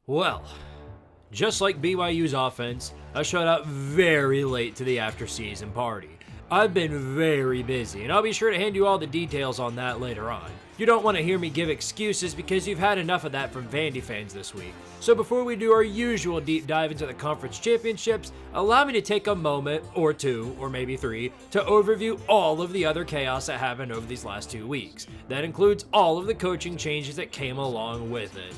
Well, just like BYU's offense, I showed up very late to the after-season party. I've been very busy, and I'll be sure to hand you all the details on that later on. You don't want to hear me give excuses because you've had enough of that from Vandy fans this week. So before we do our usual deep dive into the conference championships, allow me to take a moment, or two, or maybe three, to overview all of the other chaos that happened over these last 2 weeks. That includes all of the coaching changes that came along with it.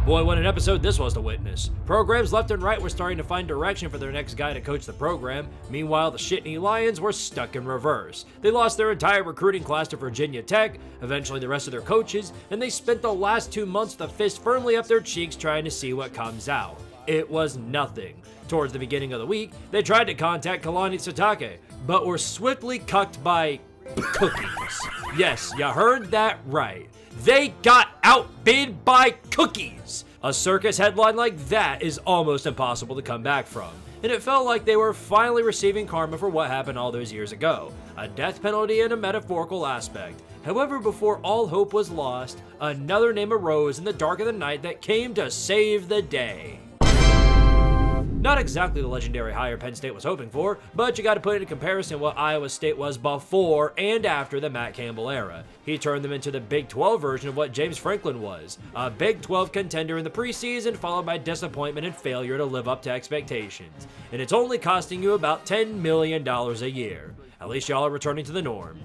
Boy, what an episode this was to witness. Programs left and right were starting to find direction for their next guy to coach the program. Meanwhile, the Shitney Lions were stuck in reverse. They lost their entire recruiting class to Virginia Tech, eventually the rest of their coaches, and they spent the last 2 months with a fist firmly up their cheeks trying to see what comes out. It was nothing. Towards the beginning of the week, they tried to contact Collin and Satake, but were swiftly cucked by cookies. Yes, you heard that right. They got outbid by cookies! A circus headline like that is almost impossible to come back from, and it felt like they were finally receiving karma for what happened all those years ago, a death penalty in a metaphorical aspect. However, before all hope was lost, another name arose in the dark of the night that came to save the day. Not exactly the legendary hire Penn State was hoping for, but you gotta put it in comparison what Iowa State was before and after the Matt Campbell era. He turned them into the Big 12 version of what James Franklin was, a Big 12 contender in the preseason followed by disappointment and failure to live up to expectations. And it's only costing you about $10 million a year. At least y'all are returning to the norm.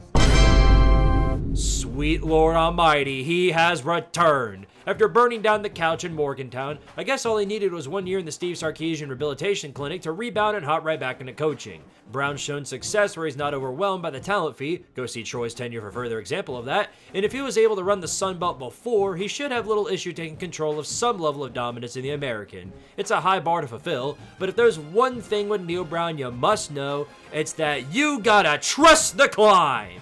Sweet Lord Almighty, he has returned. After burning down the couch in Morgantown, I guess all he needed was 1 year in the Steve Sarkisian Rehabilitation Clinic to rebound and hop right back into coaching. Brown's shown success where he's not overwhelmed by the talent fee, go see Troy's tenure for further example of that, and if he was able to run the Sun Belt before, he should have little issue taking control of some level of dominance in the American. It's a high bar to fulfill, but if there's one thing with Neal Brown you must know, it's that you gotta trust the Klein!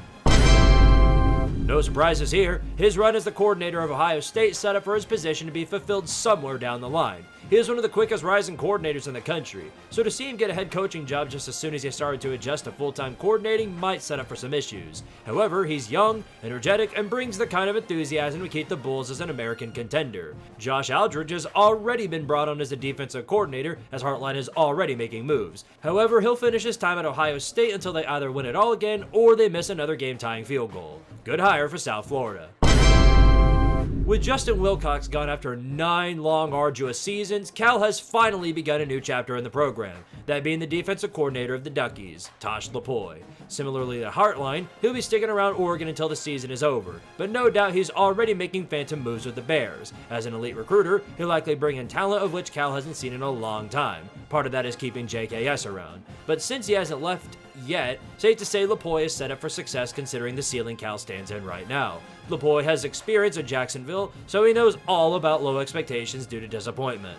No surprises here, his run as the coordinator of Ohio State set up for his position to be fulfilled somewhere down the line. He is one of the quickest rising coordinators in the country, so to see him get a head coaching job just as soon as he started to adjust to full-time coordinating might set up for some issues. However, he's young, energetic, and brings the kind of enthusiasm to keep the Bulls as an American contender. Josh Aldridge has already been brought on as a defensive coordinator, as Hartline is already making moves. However, he'll finish his time at Ohio State until they either win it all again or they miss another game-tying field goal. Good hire for South Florida. With Justin Wilcox gone after 9 long, arduous seasons, Cal has finally begun a new chapter in the program, that being the defensive coordinator of the Duckies, Tosh Lupoi. Similarly to Hartline, he'll be sticking around Oregon until the season is over, but no doubt he's already making phantom moves with the Bears. As an elite recruiter, he'll likely bring in talent of which Cal hasn't seen in a long time. Part of that is keeping JKS around. But since he hasn't left yet, safe to say Lupoi is set up for success considering the ceiling Cal stands in right now. Lupoi has experience at Jacksonville, so he knows all about low expectations due to disappointment.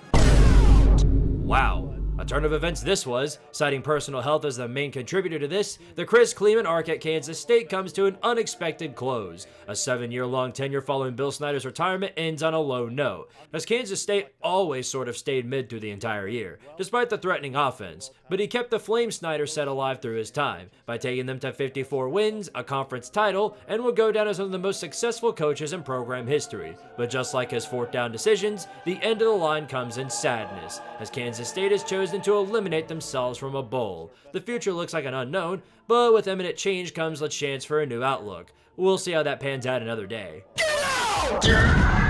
Wow. A turn of events this was. Citing personal health as the main contributor to this, the Chris Klein arc at Kansas State comes to an unexpected close. A 7-year-long tenure following Bill Snyder's retirement ends on a low note, as Kansas State always sort of stayed mid through the entire year, despite the threatening offense. But he kept the flame Snyder set alive through his time, by taking them to 54 wins, a conference title, and will go down as one of the most successful coaches in program history. But just like his fourth down decisions, the end of the line comes in sadness, as Kansas State has chosen to eliminate themselves from a bowl. The future looks like an unknown, but with imminent change comes the chance for a new outlook. We'll see how that pans out another day. Get out!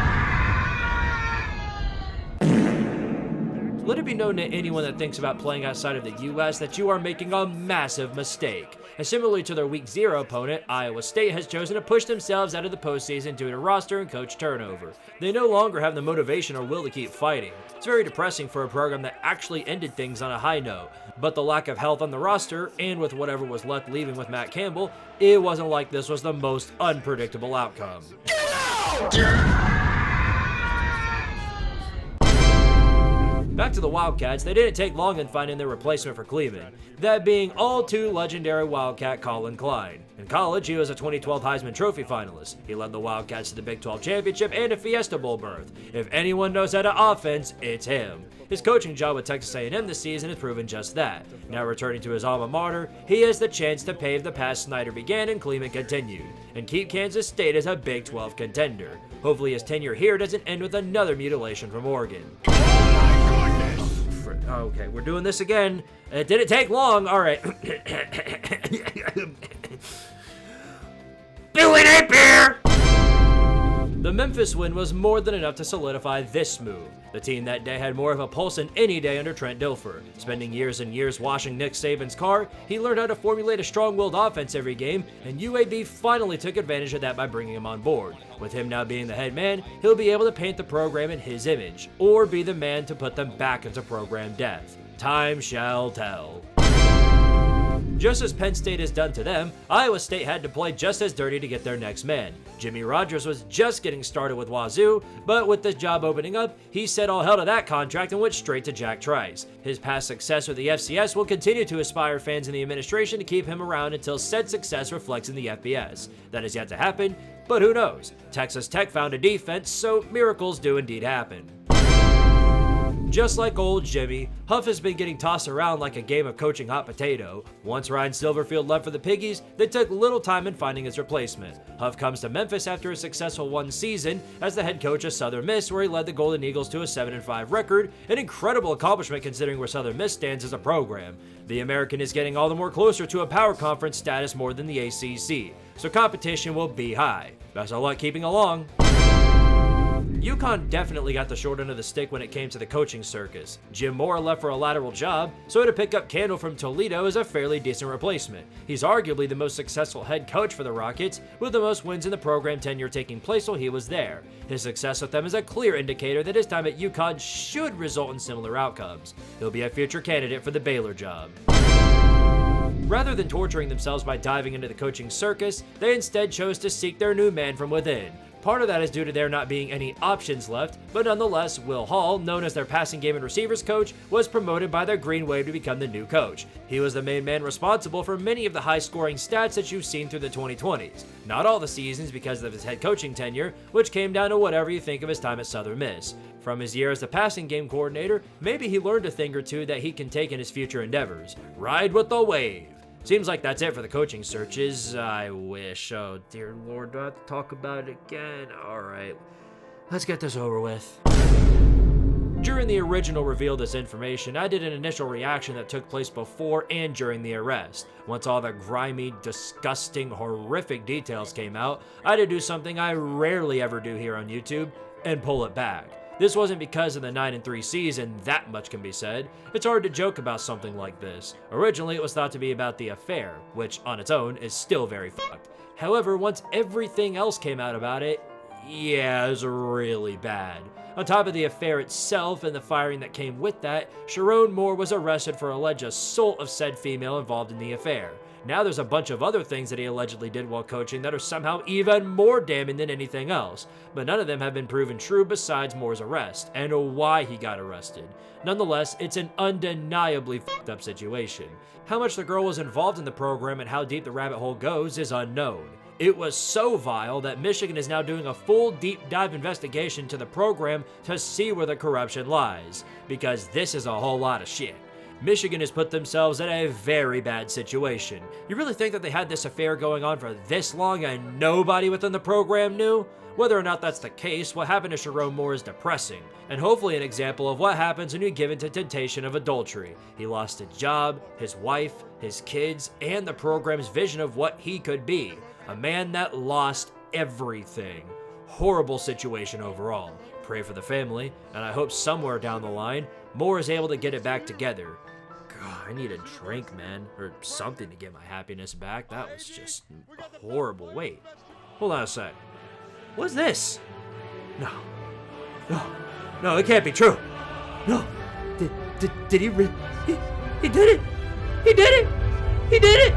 Let it be known to anyone that thinks about playing outside of the US that you are making a massive mistake. And similarly to their Week 0 opponent, Iowa State has chosen to push themselves out of the postseason due to roster and coach turnover. They no longer have the motivation or will to keep fighting. It's very depressing for a program that actually ended things on a high note, but the lack of health on the roster, and with whatever was left leaving with Matt Campbell, it wasn't like this was the most unpredictable outcome. Get out! Back to the Wildcats, they didn't take long in finding their replacement for Klein, that being all too legendary Wildcat Collin Klein. In college, he was a 2012 Heisman Trophy finalist. He led the Wildcats to the Big 12 championship and a Fiesta Bowl berth. If anyone knows how to offense, it's him. His coaching job with Texas A&M this season has proven just that. Now returning to his alma mater, he has the chance to pave the path Snyder began and Klein continued, and keep Kansas State as a Big 12 contender. Hopefully his tenure here doesn't end with another mutilation from Oregon. Okay, we're doing this again. It didn't take long. All right. Doing it, beer! The Memphis win was more than enough to solidify this move. The team that day had more of a pulse than any day under Trent Dilfer. Spending years and years washing Nick Saban's car, he learned how to formulate a strong-willed offense every game, and UAB finally took advantage of that by bringing him on board. With him now being the head man, he'll be able to paint the program in his image, or be the man to put them back into program death. Time shall tell. Just as Penn State has done to them, Iowa State had to play just as dirty to get their next man. Jimmy Rogers was just getting started with Wazoo, but with this job opening up, he said all hell to that contract and went straight to Jack Trice. His past success with the FCS will continue to inspire fans in the administration to keep him around until said success reflects in the FBS. That is yet to happen, but who knows? Texas Tech found a defense, so miracles do indeed happen. Just like old Jimmy, Huff has been getting tossed around like a game of coaching hot potato. Once Ryan Silverfield left for the Piggies, they took little time in finding his replacement. Huff comes to Memphis after a successful one season as the head coach of Southern Miss, where he led the Golden Eagles to a 7-5 record, an incredible accomplishment considering where Southern Miss stands as a program. The American is getting all the more closer to a power conference status more than the ACC, so competition will be high. Best of luck keeping along. UConn definitely got the short end of the stick when it came to the coaching circus. Jim Mora left for a lateral job, so to pick up Campbell from Toledo is a fairly decent replacement. He's arguably the most successful head coach for the Rockets, with the most wins in the program tenure taking place while he was there. His success with them is a clear indicator that his time at UConn should result in similar outcomes. He'll be a future candidate for the Baylor job. Rather than torturing themselves by diving into the coaching circus, they instead chose to seek their new man from within. Part of that is due to there not being any options left, but nonetheless, Will Hall, known as their passing game and receivers coach, was promoted by their Green Wave to become the new coach. He was the main man responsible for many of the high-scoring stats that you've seen through the 2020s. Not all the seasons because of his head coaching tenure, which came down to whatever you think of his time at Southern Miss. From his year as the passing game coordinator, maybe he learned a thing or two that he can take in his future endeavors. Ride with the wave. Seems like that's it for the coaching searches. I wish. Oh, dear Lord, do I have to talk about it again? Alright, let's get this over with. During the original reveal of this information, I did an initial reaction that took place before and during the arrest. Once all the grimy, disgusting, horrific details came out, I had to do something I rarely ever do here on YouTube, and pull it back. This wasn't because of the 9-3 season, that much can be said. It's hard to joke about something like this. Originally, it was thought to be about the affair, which on its own is still very fucked. However, once everything else came out about it, yeah, it was really bad. On top of the affair itself and the firing that came with that, Sharon Moore was arrested for alleged assault of said female involved in the affair. Now there's a bunch of other things that he allegedly did while coaching that are somehow even more damning than anything else, but none of them have been proven true besides Moore's arrest, and why he got arrested. Nonetheless, it's an undeniably fucked up situation. How much the girl was involved in the program and how deep the rabbit hole goes is unknown. It was so vile that Michigan is now doing a full deep dive investigation to the program to see where the corruption lies, because this is a whole lot of shit. Michigan has put themselves in a very bad situation. You really think that they had this affair going on for this long and nobody within the program knew? Whether or not that's the case, what happened to Sharon Moore is depressing, and hopefully an example of what happens when you give in to temptation of adultery. He lost his job, his wife, his kids, and the program's vision of what he could be. A man that lost everything. Horrible situation overall. Pray for the family, and I hope somewhere down the line, Moore is able to get it back together. God, I need a drink, man, or something to get my happiness back. That was just horrible. Wait, hold on a sec. What's this? No, it can't be true. No, did he he did it. He did it. He did it. He did it.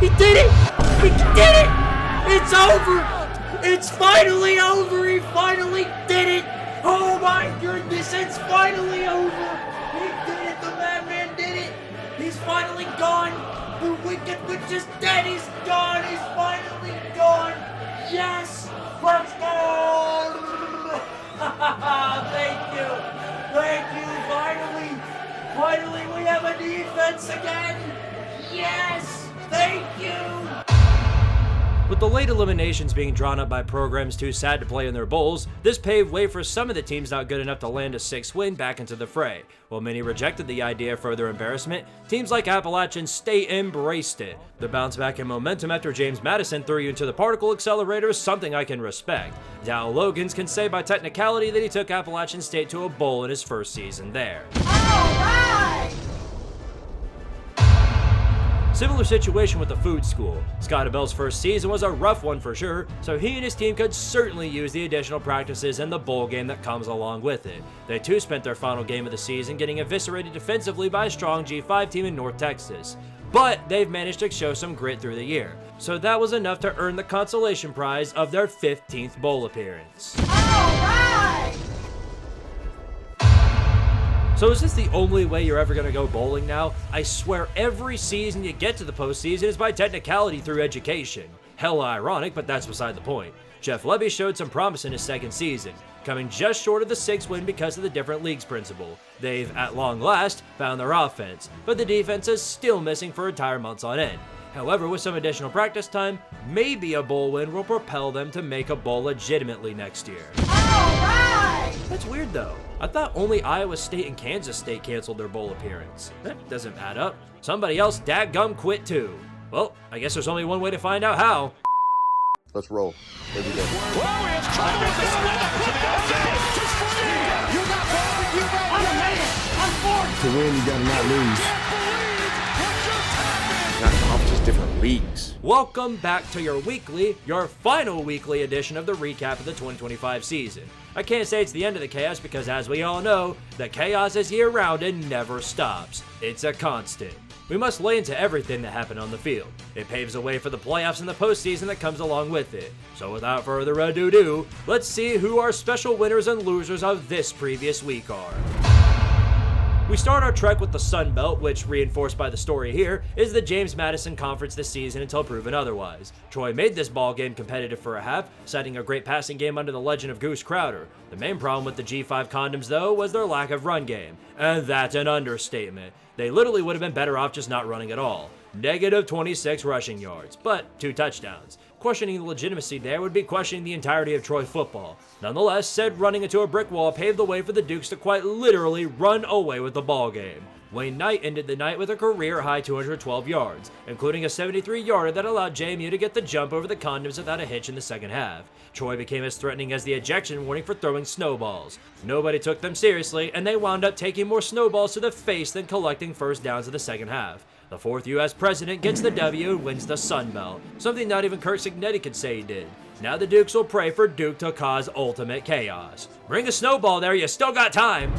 He did it. It's over. It's finally over. He finally did it. Oh my my goodness, it's finally over. He did it. The madman did it. He's finally gone. The Wicked Witch is dead. He's gone. He's finally gone. Yes. Let's go. Thank you. Thank you. Finally we have a defense again. Yes. Thank you. With the late eliminations being drawn up by programs too sad to play in their bowls, this paved way for some of the teams not good enough to land a 6th win back into the fray. While many rejected the idea of further embarrassment, teams like Appalachian State embraced it. The bounce back in momentum after James Madison threw you into the particle accelerator is something I can respect. Dow Logans can say by technicality that he took Appalachian State to a bowl in his first season there. Similar situation with the food school. Scott Bell's first season was a rough one for sure, so he and his team could certainly use the additional practices and the bowl game that comes along with it. They too spent their final game of the season getting eviscerated defensively by a strong G5 team in North Texas. But they've managed to show some grit through the year, so that was enough to earn the consolation prize of their 15th bowl appearance. So is this the only way you're ever going to go bowling now? I swear every season you get to the postseason is by technicality through education. Hella ironic, but that's beside the point. Jeff Levy showed some promise in his second season, coming just short of the 6th win because of the different leagues principle. They've, at long last, found their offense, but the defense is still missing for entire months on end. However, with some additional practice time, maybe a bowl win will propel them to make a bowl legitimately next year. That's weird though. I thought only Iowa State and Kansas State canceled their bowl appearance. That doesn't add up. Somebody else dadgum quit too. Well, I guess there's only one way to find out how. Let's roll. There we go. Whoa, he has trouble with this one. To win, you gotta not lose. Not off just different leagues. Welcome back to your final weekly edition of the recap of the 2025 season. I can't say it's the end of the chaos because, as we all know, the chaos is year-round and never stops. It's a constant. We must lay into everything that happened on the field. It paves the way for the playoffs and the postseason that comes along with it. So without further ado, let's see who our special winners and losers of this previous week are. We start our trek with the Sun Belt, which, reinforced by the story here, is the James Madison Conference this season until proven otherwise. Troy made this ball game competitive for a half, citing a great passing game under the legend of Goose Crowder. The main problem with the G5 condoms, though, was their lack of run game. And that's an understatement. They literally would have been better off just not running at all. Negative 26 rushing yards, but 2 touchdowns. Questioning the legitimacy there would be questioning the entirety of Troy football. Nonetheless, said running into a brick wall paved the way for the Dukes to quite literally run away with the ball game. Wayne Knight ended the night with a career-high 212 yards, including a 73-yarder that allowed JMU to get the jump over the condoms without a hitch in the second half. Troy became as threatening as the ejection warning for throwing snowballs. Nobody took them seriously, and they wound up taking more snowballs to the face than collecting first downs in the second half. The 4th U.S. president gets the W and wins the Sun Belt, something not even Kurt Signetti could say he did. Now the Dukes will pray for Duke to cause ultimate chaos. Bring a snowball there, you still got time!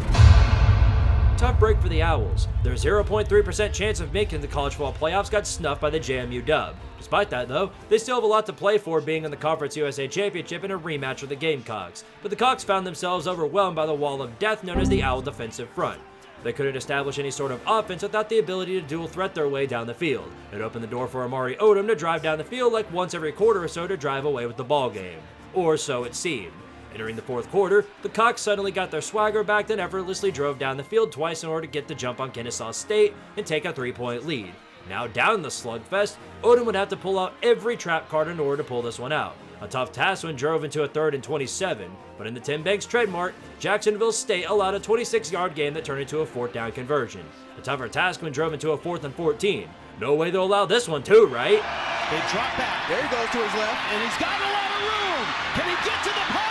Tough break for the Owls. Their 0.3% chance of making the college football playoffs got snuffed by the JMU dub. Despite that though, they still have a lot to play for, being in the Conference USA Championship and a rematch with the Gamecocks. But the Cocks found themselves overwhelmed by the wall of death known as the Owl defensive front. They couldn't establish any sort of offense without the ability to dual threat their way down the field. It opened the door for Amari Odom to drive down the field like once every quarter or so to drive away with the ball game. Or so it seemed. Entering the 4th quarter, the Cocks suddenly got their swagger back and effortlessly drove down the field twice in order to get the jump on Kennesaw State and take a 3-point lead. Now down the slugfest, Odom would have to pull out every trap card in order to pull this one out. A tough task when drove into a 3rd and 27, but in the Tim Banks trademark, Jacksonville State allowed a 26-yard gain that turned into a 4th down conversion. A tougher task when drove into a 4th and 14. No way they'll allow this one too, right? Big drop back. There he goes to his left, and he's got a lot of room. Can he get to the pile?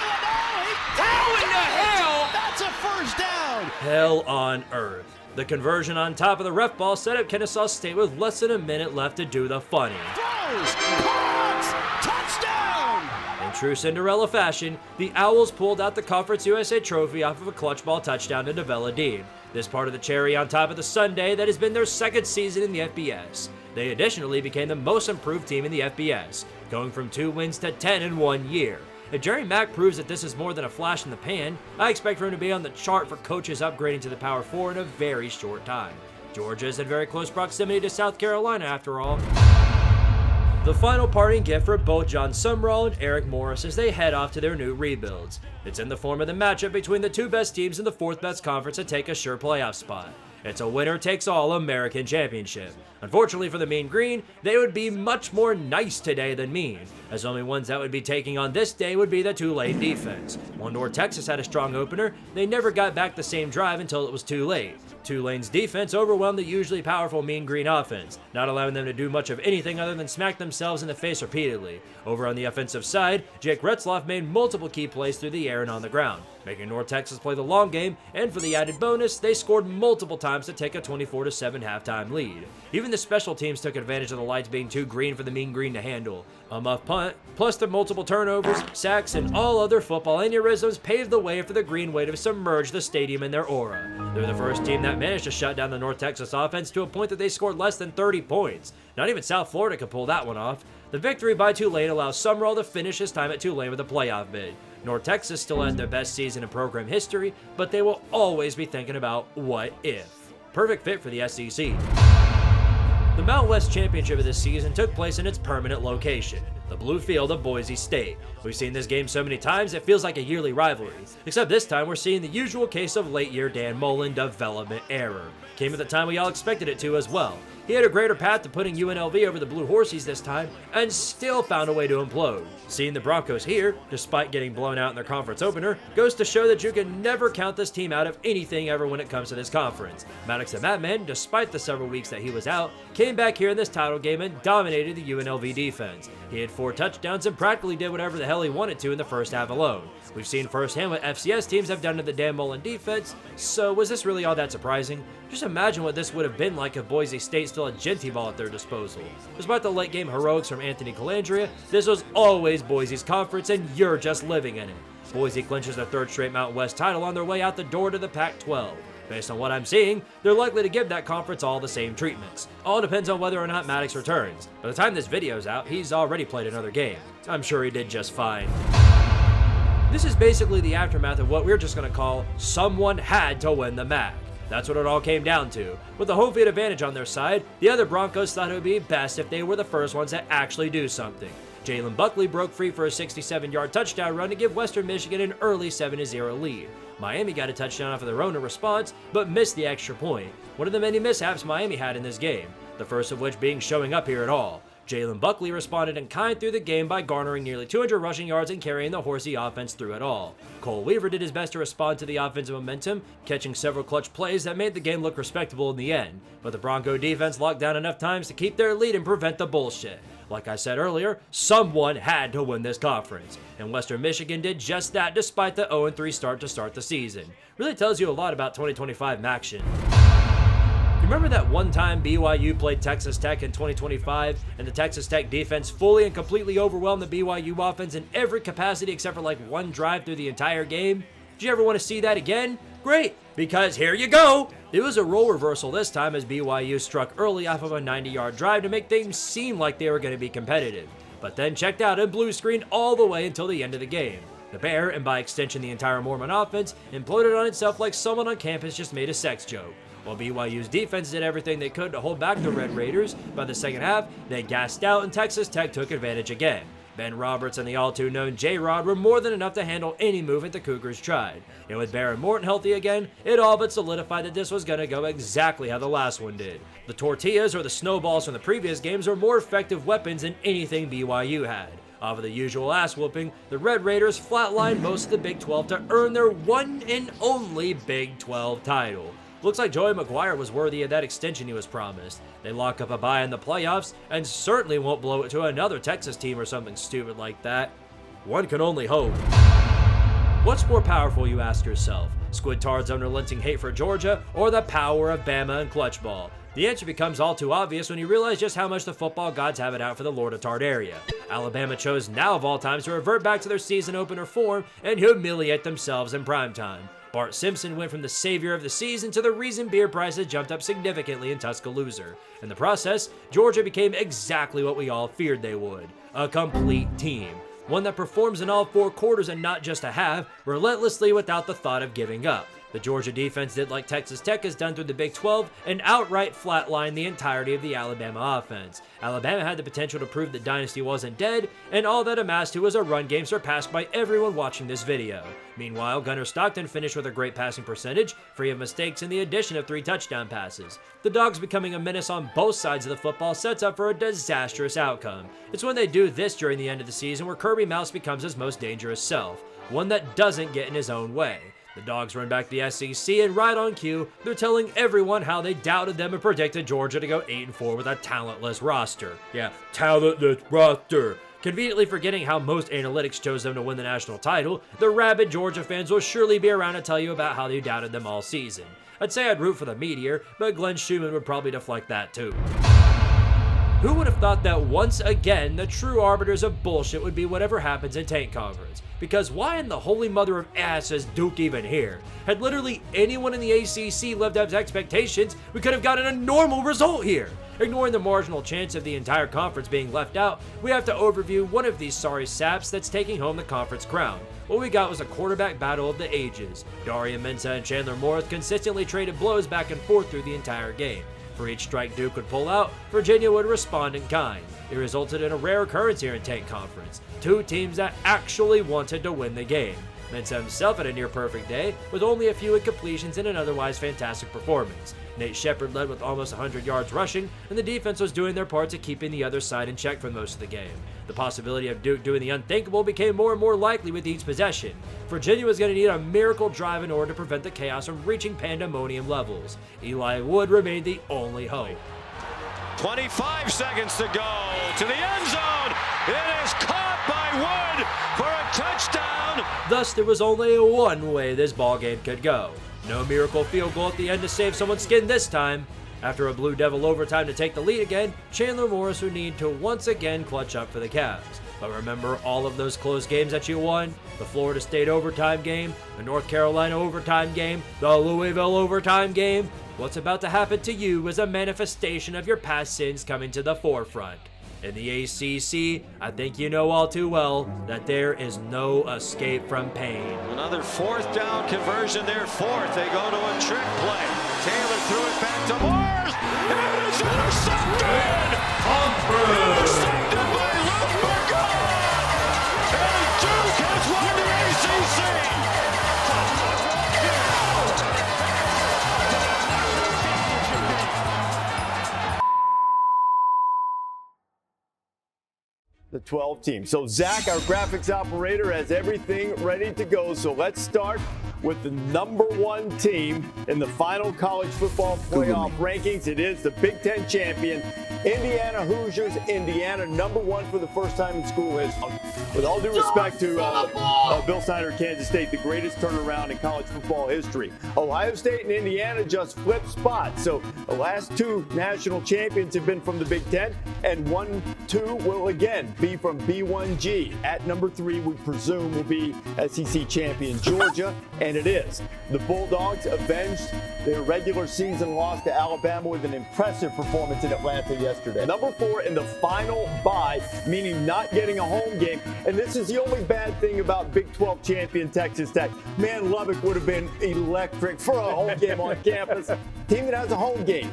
No, How in the hell? That's a first down. Hell on earth. The conversion on top of the ref ball set up Kennesaw State with less than a minute left to do the funny. Throws, caught, touchdown. In true Cinderella fashion, the Owls pulled out the Conference USA trophy off of a clutch ball touchdown to Devella Dean. This part of the cherry on top of the sundae that has been their 2nd season in the FBS. They additionally became the most improved team in the FBS, going from 2 wins to 10 in 1 year. If Jerry Mack proves that this is more than a flash in the pan, I expect for him to be on the chart for coaches upgrading to the Power 4 in a very short time. Georgia is in very close proximity to South Carolina after all. The final parting gift for both John Sumrall and Eric Morris as they head off to their new rebuilds. It's in the form of the matchup between the two best teams in the fourth best conference to take a sure playoff spot. It's a winner-takes-all American championship. Unfortunately for the Mean Green, they would be much more nice today than mean, as only ones that would be taking on this day would be the Tulane defense. While North Texas had a strong opener, they never got back the same drive until it was too late. Tulane's defense overwhelmed the usually powerful Mean Green offense, not allowing them to do much of anything other than smack themselves in the face repeatedly. Over on the offensive side, Jake Retzloff made multiple key plays through the air and on the ground, making North Texas play the long game, and for the added bonus, they scored multiple times to take a 24-7 halftime lead. Even the special teams took advantage of the lights being too green for the Mean Green to handle. A muff punt, plus the multiple turnovers, sacks, and all other football aneurysms paved the way for the Green Wave to submerge the stadium in their aura. They're the first team that managed to shut down the North Texas offense to a point that they scored less than 30 points. Not even South Florida could pull that one off. The victory by Tulane allows Sumrall to finish his time at Tulane with a playoff bid. North Texas still had their best season in program history, but they will always be thinking about what if. Perfect fit for the SEC. The Mountain West Championship of this season took place in its permanent location, the blue field of Boise State. We've seen this game so many times it feels like a yearly rivalry, except this time we're seeing the usual case of late year Dan Mullen development error. Came at the time we all expected it to as well. He had a greater path to putting UNLV over the Blue Horsies this time, and still found a way to implode. Seeing the Broncos here, despite getting blown out in their conference opener, goes to show that you can never count this team out of anything ever when it comes to this conference. Maddox the Madman, despite the several weeks that he was out, came back here in this title game and dominated the UNLV defense. He had 4 touchdowns and practically did whatever the hell he wanted to in the first half alone. We've seen firsthand what FCS teams have done to the Dan Mullen defense, so was this really all that surprising? Just imagine what this would have been like if Boise State still had Genty ball at their disposal. Despite the late game heroics from Anthony Calandria, this was always Boise's conference and you're just living in it. Boise clinches their 3rd straight Mountain West title on their way out the door to the Pac-12. Based on what I'm seeing, they're likely to give that conference all the same treatments. All depends on whether or not Maddox returns. By the time this video's out, he's already played another game. I'm sure he did just fine. This is basically the aftermath of what we're just going to call someone had to win the MAC. That's what it all came down to. With the home field advantage on their side, the other Broncos thought it would be best if they were the first ones to actually do something. Jalen Buckley broke free for a 67-yard touchdown run to give Western Michigan an early 7-0 lead. Miami got a touchdown off of their own response, but missed the extra point. One of the many mishaps Miami had in this game, the first of which being showing up here at all. Jalen Buckley responded in kind through the game by garnering nearly 200 rushing yards and carrying the horsey offense through it all. Cole Weaver did his best to respond to the offensive momentum, catching several clutch plays that made the game look respectable in the end, but the Bronco defense locked down enough times to keep their lead and prevent the bullshit. Like I said earlier, someone had to win this conference, and Western Michigan did just that despite the 0-3 start to start the season. Really tells you a lot about 2025 Maction. Remember that one time BYU played Texas Tech in 2025 and the Texas Tech defense fully and completely overwhelmed the BYU offense in every capacity except for like one drive through the entire game? Did you ever want to see that again? Great, because here you go! It was a role reversal this time as BYU struck early off of a 90-yard drive to make things seem like they were going to be competitive, but then checked out and blue screened all the way until the end of the game. The Bear, and by extension the entire Mormon offense, imploded on itself like someone on campus just made a sex joke. While BYU's defense did everything they could to hold back the Red Raiders, by the second half, they gassed out and Texas Tech took advantage again. Ben Roberts and the all-too-known J-Rod were more than enough to handle any movement the Cougars tried. And with Bear and Morton healthy again, it all but solidified that this was going to go exactly how the last one did. The tortillas or the snowballs from the previous games were more effective weapons than anything BYU had. Off of the usual ass-whooping, the Red Raiders flatlined most of the Big 12 to earn their one and only Big 12 title. Looks like Joey McGuire was worthy of that extension he was promised. They lock up a bye in the playoffs and certainly won't blow it to another Texas team or something stupid like that. One can only hope. What's more powerful, you ask yourself? Squidtard's unrelenting hate for Georgia or the power of Bama and clutch ball? The answer becomes all too obvious when you realize just how much the football gods have it out for the Lord of Tart area. Alabama chose now of all times to revert back to their season opener form and humiliate themselves in primetime. Bart Simpson went from the savior of the season to the reason beer prices jumped up significantly in Tuscaloosa. In the process, Georgia became exactly what we all feared they would, a complete team. one that performs in all 4 quarters and not just a half, relentlessly without the thought of giving up. The Georgia defense did like Texas Tech has done through the Big 12 and outright flatlined the entirety of the Alabama offense. Alabama had the potential to prove that Dynasty wasn't dead, and all that amassed to was a run game surpassed by everyone watching this video. Meanwhile, Gunnar Stockton finished with a great passing percentage, free of mistakes and the addition of 3 touchdown passes. The Dogs becoming a menace on both sides of the football sets up for a disastrous outcome. It's when they do this during the end of the season where Kirby Mouse becomes his most dangerous self, one that doesn't get in his own way. The Dogs run back the SEC, and right on cue, they're telling everyone how they doubted them and predicted Georgia to go 8-4 with a talentless roster. Yeah, talentless roster. Conveniently forgetting how most analytics chose them to win the national title, the rabid Georgia fans will surely be around to tell you about how they doubted them all season. I'd say I'd root for the Meteor, but Glenn Schumann would probably deflect that too. Who would have thought that once again, the true arbiters of bullshit would be whatever happens in Tank Conference? Because why in the holy mother of ass is Duke even here? Had literally anyone in the ACC lived up to expectations, we could have gotten a normal result here. Ignoring the marginal chance of the entire conference being left out, we have to overview one of these sorry saps that's taking home the conference crown. What we got was a quarterback battle of the ages. Darian Mensah and Chandler Morris consistently traded blows back and forth through the entire game. For each strike Duke would pull out, Virginia would respond in kind. It resulted in a rare occurrence here in Tank Conference. 2 teams that actually wanted to win the game. Mensah himself had a near-perfect day, with only a few incompletions and an otherwise fantastic performance. Nate Shepard led with almost 100 yards rushing, and the defense was doing their part to keeping the other side in check for most of the game. The possibility of Duke doing the unthinkable became more and more likely with each possession. Virginia was going to need a miracle drive in order to prevent the chaos from reaching pandemonium levels. Eli Wood remained the only hope. 25 seconds to go to the end zone. It is caught by Wood for a touchdown. Thus, there was only one way this ballgame could go. No miracle field goal at the end to save someone's skin this time. After a Blue Devil overtime to take the lead again, Chandler Morris would need to once again clutch up for the Cavs. But remember all of those close games that you won? The Florida State overtime game, the North Carolina overtime game, the Louisville overtime game? What's about to happen to you is a manifestation of your past sins coming to the forefront. In the ACC, I think you know all too well that there is no escape from pain. Another 4th down conversion there. 4th. They go to a trick play. Taylor threw it back to Morris. It is intercepted. Intercepted by Luke McGowan. And Duke has won the ACC. The 12 team. So Zach, our graphics operator, has everything ready to go. So let's start with the number 1 team in the final college football playoff rankings. It is the Big Ten champion, Indiana Hoosiers. Indiana, number 1 for the first time in school history. With all due respect to Bill Snyder, Kansas State, the greatest turnaround in college football history. Ohio State and Indiana just flipped spots. So the last 2 national champions have been from the Big Ten, and 1-2 will again be from B1G. At number 3, we presume, will be SEC champion Georgia, and it is. The Bulldogs avenged their regular season loss to Alabama with an impressive performance in Atlanta yesterday. Number 4 in the final bye, meaning not getting a home game. And this is the only bad thing about Big 12 champion Texas Tech. Man, Lubbock would have been electric for a home game on campus. Team that has a home game,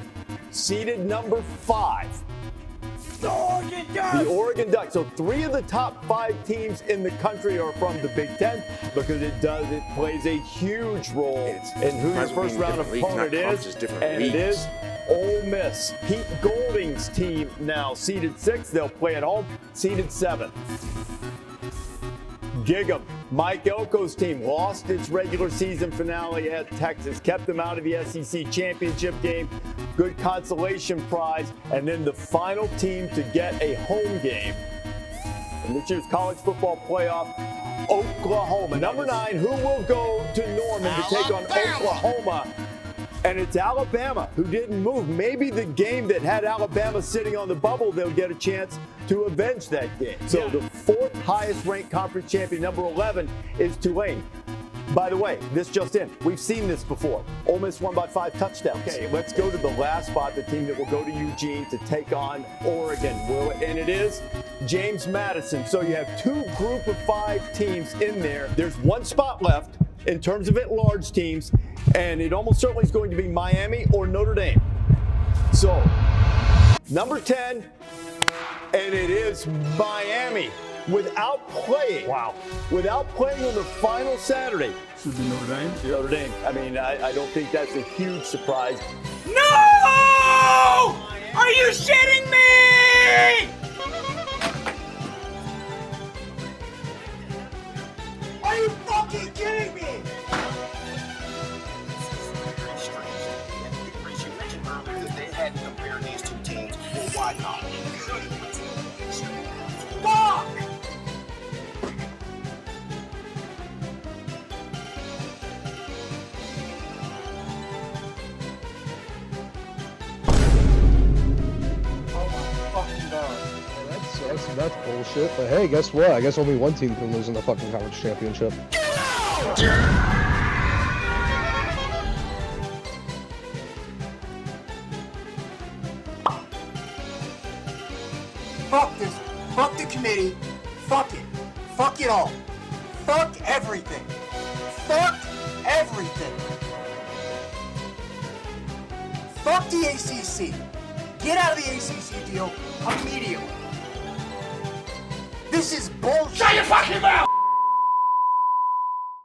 seeded number 5. The Oregon Ducks. So 3 of the top 5 teams in the country are from the Big Ten because it plays a huge role in who your first round opponent is. And it is Ole Miss. Pete Golding's team now seeded 6. They'll play at home, seeded 7. Gig 'em. Mike Elko's team lost its regular season finale at Texas, kept them out of the SEC championship game. Good consolation prize. And then the final team to get a home game in this year's college football playoff, Oklahoma. Number 9, who will go to Norman to take on Oklahoma? And it's Alabama, who didn't move. Maybe the game that had Alabama sitting on the bubble, they'll get a chance to avenge that game. So the 4th highest ranked conference champion, number 11, is Tulane. By the way, this just in. We've seen this before. Ole Miss won by 5 touchdowns. Okay, let's go to the last spot, the team that will go to Eugene to take on Oregon. And it is James Madison. So you have 2 group of 5 teams in there. There's 1 spot left in terms of at-large teams, and it almost certainly is going to be Miami or Notre Dame. So, number 10, and it is Miami. Without playing on the final Saturday. Should be Notre Dame. Notre Dame. I mean, I don't think that's a huge surprise. No! Are you shitting me? Are you fucking kidding me? You mentioned earlier that they had to compare these 2 teams. Well, why not? Fuck! That's bullshit. But hey, guess what? I guess only one team can lose in the fucking college championship. Fuck this. Fuck the committee. Fuck it. Fuck it all. Fuck everything. Fuck everything. Fuck the ACC. Get out of the ACC deal immediately. This is bullshit. Shut your fucking mouth!